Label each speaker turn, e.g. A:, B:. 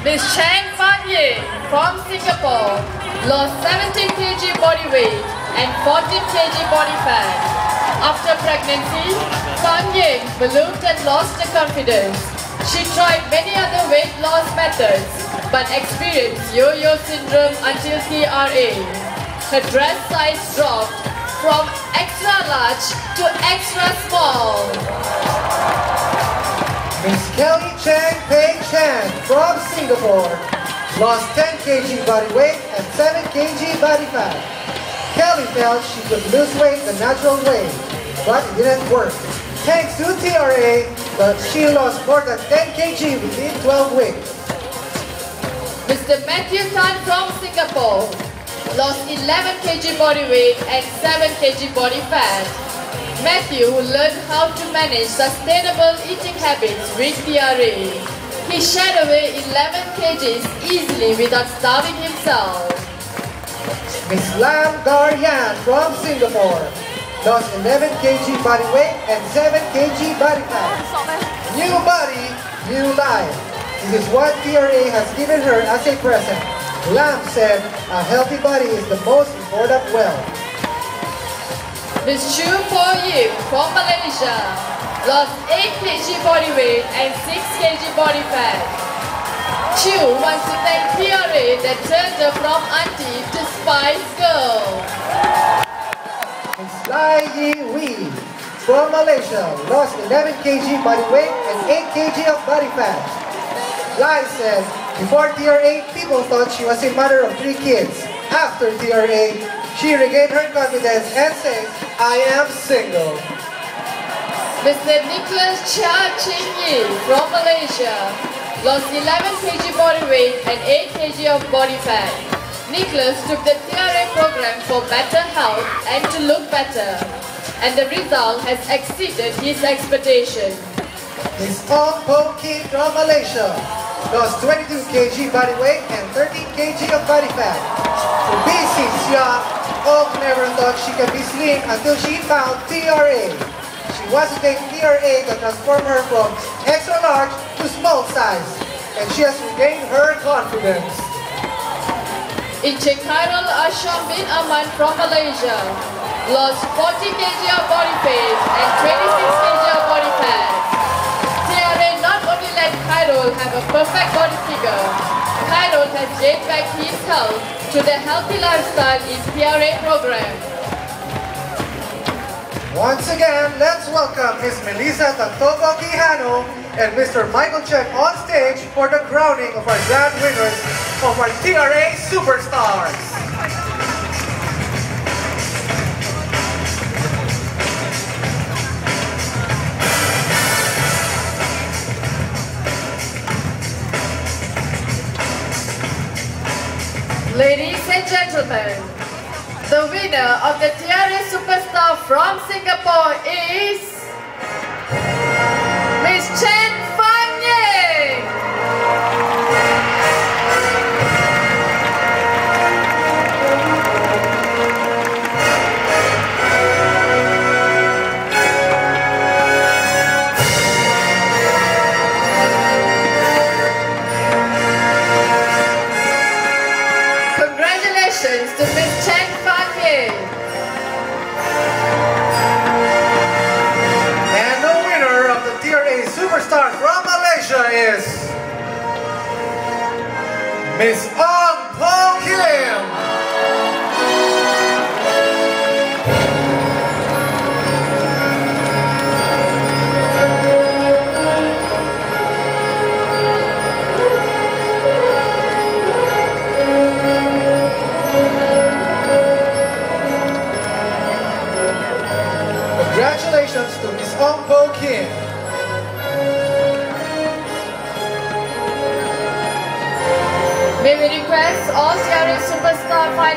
A: Miss Chang Fan Ying from Singapore lost 17 kg body weight and 14 kg body fat. After pregnancy, Fan Ying ballooned and lost her confidence. She tried many other weight loss methods but experienced yo-yo syndrome until TRA. Her dress size dropped from extra large to extra small.
B: Miss Kelly Chang Pei Chan from Singapore lost 10 kg body weight and 7 kg body fat. Kelly felt she could lose weight the natural way, but it didn't work. Thanks to TRA, but she lost more than 10 kg within 12 weeks.
A: Mr. Matthew Tan from Singapore lost 11 kg body weight and 7 kg body fat. Matthew learned how to manage sustainable eating habits with TRA. He shed away 11 kgs easily without starving himself.
B: Miss Lam Gar Yan from Singapore lost 11 kg body weight and 7 kg body fat. New body, new life. This is what TRA has given her as a present. Lam said, a healthy body is the most important wealth.
A: Miss Chu Po Yim from Malaysia lost 8 kg body weight and 6 kg body fat. Chu wants to thank TRA that turned her from auntie to Spice Girl.
B: Miss Lai Yi Wee from Malaysia lost 11 kg body weight and 8 kg of body fat. Lai said, before TRA, people thought she was a mother of 3 kids. After TRA, she regained her confidence and says, I am single.
A: Mr. Nicholas Chia Ching Yi from Malaysia lost 11 kg body weight and 8 kg of body fat. Nicholas took the TRA program for better health and to look better, and the result has exceeded his expectation.
B: Miss Ong Po Kim from Malaysia lost 22 kg body weight and 13 kg of body fat. To be since young, Ong never thought she could be slim until she found TRA. She wants to take TRA to transform her from extra large to small size, and she has regained her confidence.
A: Encik Khairul Asham bin Aman from Malaysia lost 40 kg of body weight and 26 kg of body fat. TRA not only let Khairul have a perfect body figure, Khairul has gained back his health to the healthy lifestyle in TRA program.
B: Once again, let's welcome Miss Melissa Tantobo Quijano and Mr. Michael Chen on stage for the crowning of our grand winners of our TRA Superstars.
A: Ladies and gentlemen, the winner of the TRA Superstar from Singapore is Miss Chen Fan Ying. Congratulations to Miss Chen Fan Ying.
B: And the winner of the TRA Superstar from Malaysia is Miss Ong Po Kim. Congratulations to Miss Ong Po Kim.
A: May we request all TRA Superstar finalists